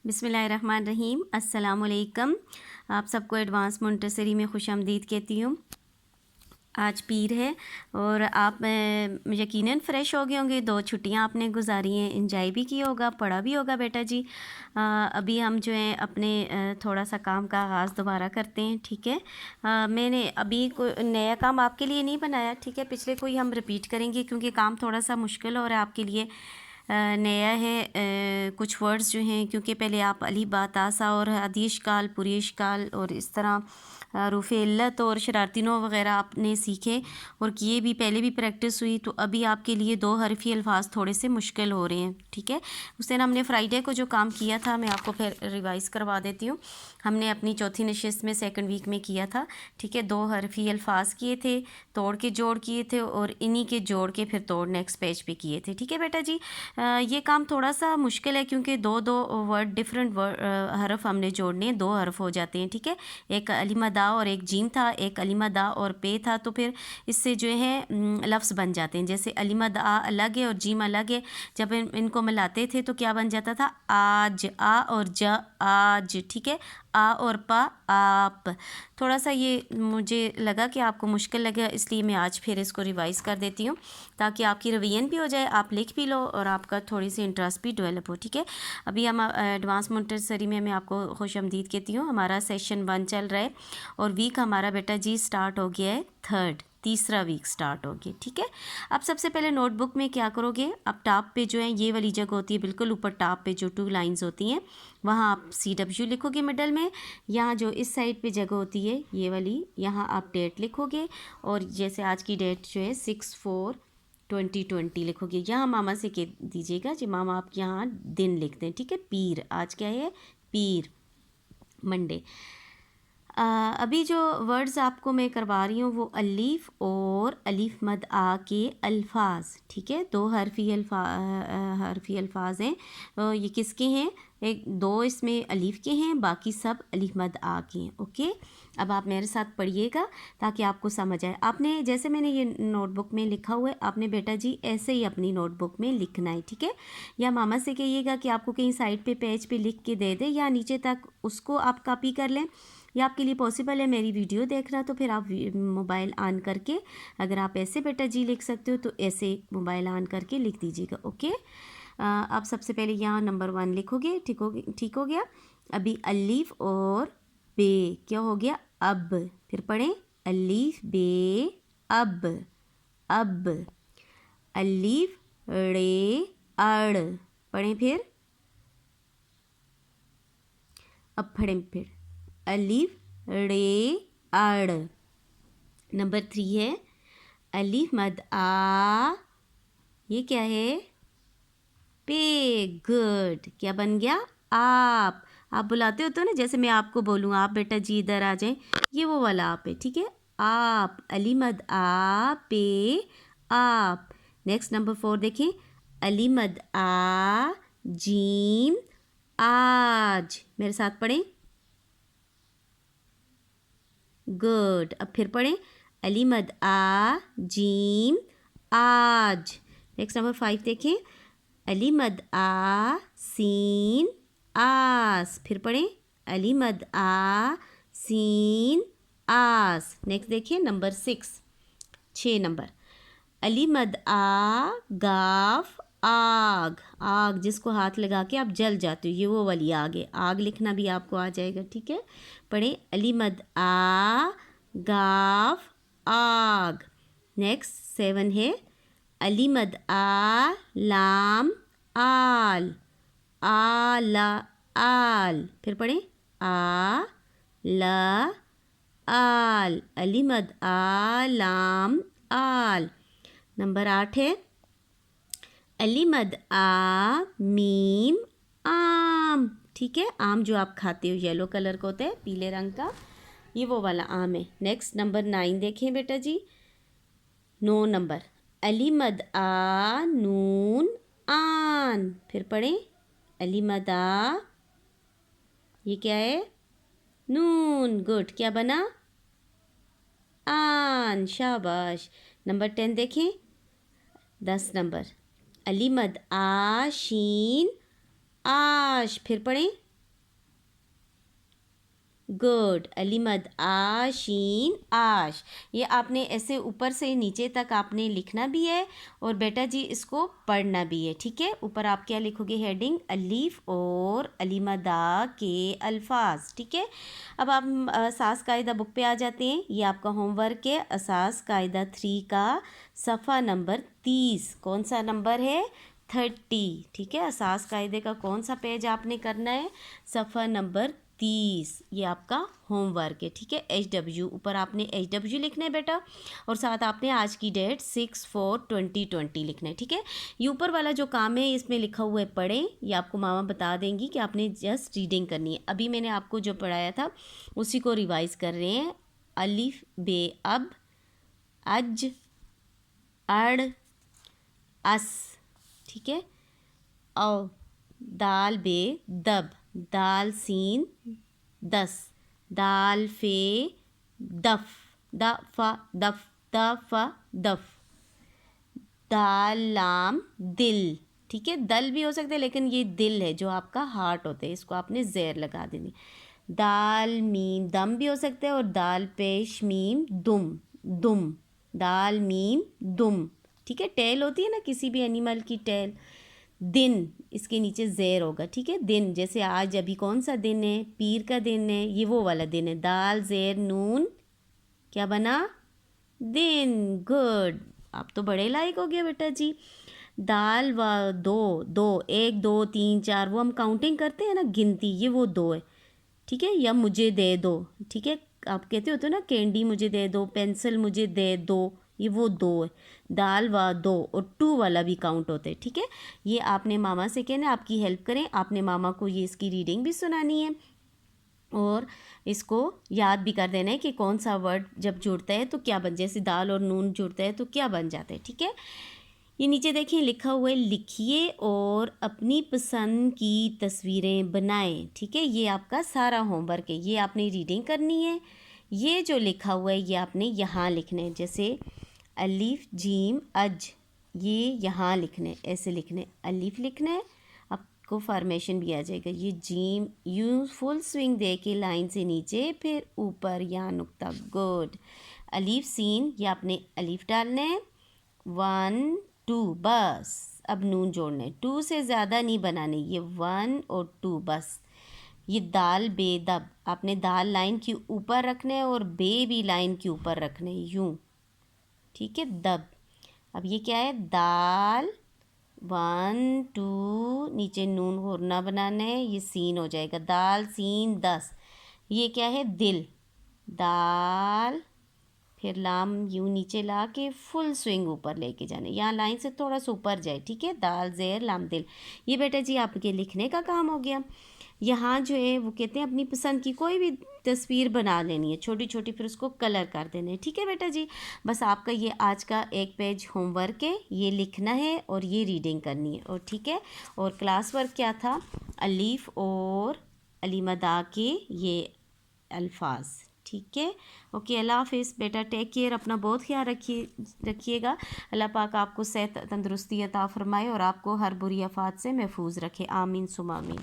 बिस्मिल्लाहिर्रहमानिर्रहीम। अस्सलाम वालेकुम। आप सबको एडवांस मोंटेसरी में खुशामदीद कहती हूँ। आज पीर है और आप यकीनन फ़्रेश हो गए होंगे। 2 छुट्टियाँ आपने गुजारी हैं, इंजॉय भी किया होगा, पढ़ा भी होगा बेटा जी। अभी हम जो है अपने थोड़ा सा काम का आगाज़ दोबारा करते हैं, ठीक है। मैंने अभी कोई नया काम आपके लिए नहीं बनाया, ठीक है। पिछले कोई हम रिपीट करेंगे क्योंकि काम थोड़ा सा मुश्किल हो रहा है आपके लिए, नया है। कुछ वर्ड्स जो हैं, क्योंकि पहले आप अली बा तासा और हदीश काल पुरेश काल और इस तरह रूफ़े इल्लत और शरारती नौ वग़ैरह आपने सीखे और किए भी, पहले भी प्रैक्टिस हुई। तो अभी आपके लिए 2 हरफ़ी अल्फाज थोड़े से मुश्किल हो रहे हैं, ठीक है। उस दिन हमने फ्राइडे को जो काम किया था, मैं आपको फिर रिवाइज़ करवा देती हूँ। हमने अपनी चौथी नशिस्त में सेकंड वीक में किया था, ठीक है। 2 हरफ़ी अल्फाज किए थे, तोड़ के जोड़ किए थे और इन्हीं के जोड़ के फिर तोड़ नेक्स्ट पेज पे किए थे, ठीक है बेटा जी। ये काम थोड़ा सा मुश्किल है क्योंकि दो वर्ड डिफरेंट हरफ हमने जोड़ने हैं, 2 हरफ हो जाते हैं, ठीक है। एक अलिमा दा और एक जीम था, एक अलिमा दा और पे था, तो फिर इससे जो है लफ्ज़ बन जाते हैं। जैसे अलिमा दा अलग है और जीम अलग है, जब इनको मिलाते थे तो क्या बन जाता था, आज, आ और ज, आज, ठीक है। आ और पा, आप। थोड़ा सा ये मुझे लगा कि आपको मुश्किल लगा, इसलिए मैं आज फिर इसको रिवाइज़ कर देती हूँ ताकि आपकी रिवीजन भी हो जाए, आप लिख भी लो और आपका थोड़ी सी इंटरेस्ट भी डेवलप हो, ठीक है। अभी हम एडवांस मोंटेसरी में मैं आपको खुशामदीद कहती हूँ। हमारा सेशन 1 चल रहा है और वीक हमारा बेटा जी स्टार्ट हो गया है, तीसरा वीक स्टार्ट हो गया, ठीक है। अब सबसे पहले नोटबुक में क्या करोगे, अब टॉप पे जो है ये वाली जगह होती है, बिल्कुल ऊपर टॉप पे जो 2 लाइंस होती हैं, वहाँ आप CW लिखोगे मिडल में। यहाँ जो इस साइड पे जगह होती है ये वाली, यहाँ आप डेट लिखोगे और जैसे आज की डेट जो है 6/4/2020 लिखोगे। यहाँ मामा से कह दीजिएगा जी मामा आप यहाँ दिन लिख दें, ठीक है। पीर, आज क्या है, पीर, मंडे। अभी जो वर्ड्स आपको मैं करवा रही हूँ वो अलीफ और अलीफ मद आ के अल्फाज, ठीक है। 2 हरफी अल्फाज हैं। ये किसके हैं, 2 इसमें अलीफ के हैं, बाकी सब अलीफ मद आ के हैं, ओके। अब आप मेरे साथ पढ़िएगा ताकि आपको समझ आए। आपने जैसे मैंने ये नोटबुक में लिखा हुआ है, आपने बेटा जी ऐसे ही अपनी नोटबुक में लिखना है, ठीक है। या मामा से कहिएगा कि आपको कहीं साइड पे पेज पे लिख के दे दे या नीचे तक, उसको आप कॉपी कर लें। या आपके लिए पॉसिबल है मेरी वीडियो देखना, तो फिर आप मोबाइल ऑन करके, अगर आप ऐसे बेटा जी लिख सकते हो तो ऐसे मोबाइल ऑन करके लिख दीजिएगा, ओके। आप सबसे पहले यहाँ नंबर 1 लिखोगे, ठीक हो गया। अभी अलीफ और बे क्या हो गया, अब। फिर पढ़ें, अलीफ बे अब, अब। अलीफ रे अड़, पढ़ें फिर, अब पढ़ें फिर, अलीफ रे अड़। नंबर 3 है अलीफ मद आ, ये क्या है, पे, गुड। क्या बन गया, आप बुलाते हो तो ना, जैसे मैं आपको बोलूँ आप बेटा जी इधर आ जाएं, ये वो वाला आप है, ठीक है। आप, अली मद आ पे आप। नेक्स्ट नंबर 4 देखें, अली मद आ जीम आज, मेरे साथ पढ़ें, गुड। अब फिर पढ़ें, अली मद आ जीम आज। नेक्स्ट नंबर 5 देखें, अली मद आ सीन आस। फिर पढ़ें, अली मद आ सीन आस। नेक्स्ट देखिए नंबर 6 नंबर, अली मद आ गाफ आग, आग जिसको हाथ लगा के आप जल जाते हो, ये वो वाली आग है। आग लिखना भी आपको आ जाएगा, ठीक है। पढ़ें, अली मद आ गाफ आग। नेक्स्ट 7 है, अली मद आ लाम आल, आला आल। फिर पढ़ें, आ ला आल, अली मद आ लाम आल। नंबर 8 है, अली मद आ मीम आम, ठीक है। आम जो आप खाते हो येलो कलर का होता है, पीले रंग का, ये वो वाला आम है। नेक्स्ट नंबर 9 देखें बेटा जी, 9 नंबर, अली मद आ नून आन। फिर पढ़ें, अली मद आ, ये क्या है, नून, गुड। क्या बना, आन, शाबाश। नंबर 10 देखें, 10 नंबर, अली मद आ शीन आश। फिर पढ़ें, गुड। अलीमद आशीन आश। ये आपने ऐसे ऊपर से नीचे तक आपने लिखना भी है और बेटा जी इसको पढ़ना भी है, ठीक है। ऊपर आप क्या लिखोगे हेडिंग, अलीफ और अलीमदा के अल्फाज, ठीक है। अब आप असास कायदा बुक पे आ जाते हैं। ये आपका होमवर्क है, असास कायदा 3 का सफ़ा नंबर 30। कौन सा नंबर है, 30, ठीक है। असास कायदे का कौन सा पेज आपने करना है, सफ़ा नंबर 30। ये आपका होमवर्क है, ठीक है। HW ऊपर आपने HW लिखना है बेटा, और साथ आपने आज की डेट 6/4/2020 लिखना है, ठीक है। ये ऊपर वाला जो काम है इसमें लिखा हुआ है पढ़ें, ये आपको मामा बता देंगी कि आपने जस्ट रीडिंग करनी है। अभी मैंने आपको जो पढ़ाया था उसी को रिवाइज कर रहे हैं। अलिफ बे अब, अज, अड़, अस, ठीक है। औ, दाल बे दब, दाल सीन 10, दाल फे दफ, दफा दफ, दफा दफ, दाल लाम दिल, ठीक है। दल भी हो सकता है लेकिन ये दिल है जो आपका हार्ट होता है, इसको आपने ज़ेर लगा देनी। दाल मीम दम भी हो सकता है और दाल पेश मीम दुम, दुम, दाल मीम दुम, ठीक है। टेल होती है ना किसी भी एनिमल की टेल। दिन, इसके नीचे ज़ेर होगा, ठीक है। दिन जैसे आज अभी कौन सा दिन है, पीर का दिन है, ये वो वाला दिन है। दाल ज़ेर नून क्या बना, दिन। गुड, आप तो बड़े लायक हो गया बेटा जी। दाल व दो, दो 1 2 3 4 वो हम काउंटिंग करते हैं ना गिनती, ये वो 2 है, ठीक है। या मुझे दे दो, ठीक है। आप कहते होते हो ना कैंडी मुझे दे दो, पेंसिल मुझे दे दो, ये वो 2 है। दाल व दो और 2 वाला भी काउंट होता है, ठीक है। ये आपने मामा से कहना है आपकी हेल्प करें, आपने मामा को ये इसकी रीडिंग भी सुनानी है और इसको याद भी कर देना है कि कौन सा वर्ड जब जुड़ता है तो क्या बन, जैसे दाल और नून जुड़ता है तो क्या बन जाता है, ठीक है। ये नीचे देखिए लिखा हुआ है लिखिए और अपनी पसंद की तस्वीरें बनाएं, ठीक है। ये आपका सारा होमवर्क है, ये आपने रीडिंग करनी है। ये जो लिखा हुआ है ये आपने यहाँ लिखना है, जैसे अलिफ जीम अज, ये यहाँ लिखना है, ऐसे लिखना है। अलिफ लिखना है, आपको फॉर्मेशन भी आ जाएगा। ये जीम यूँ फुल स्विंग दे के लाइन से नीचे फिर ऊपर यहाँ नुक्ता, गुड। अलिफ सीन, ये आपने अलिफ डालना है। 1 2 बस, अब नून जोड़ना है, 2 से ज़्यादा नहीं बनाने, ये 1 और 2 बस। ये दाल बेदब, आपने दाल लाइन के ऊपर रखना है और बे भी लाइन के ऊपर रखना है, यूँ, ठीक है। दब, अब ये क्या है, दाल 1 2 नीचे नून होरना बनाना है, ये सीन हो जाएगा। दाल सीन 10, ये क्या है, दिल। दाल फिर लाम यूँ नीचे ला के फुल स्विंग ऊपर लेके जाना, यहाँ लाइन से थोड़ा सा ऊपर जाए, ठीक है। दाल ज़ेर लाम दिल, ये बेटा जी आपके लिखने का काम हो गया। यहाँ जो है वो कहते हैं अपनी पसंद की कोई भी तस्वीर बना लेनी है छोटी छोटी, फिर उसको कलर कर देना है, ठीक है बेटा जी। बस आपका ये आज का 1 पेज होमवर्क है, ये लिखना है और ये रीडिंग करनी है, और ठीक है। और क्लास वर्क क्या था, अलीफ और अलीमदा के ये अल्फाज, ठीक है। ओके, अल्लाह हाफिज़ बेटा, टेक केयर, अपना बहुत ख्याल रखिएगा। अल्लाह पाक आपको सेहत तंदुरुस्ती अता फ़रमाए और आपको हर बुरी आफात से महफूज रखे, आमीन सुमा आमीन।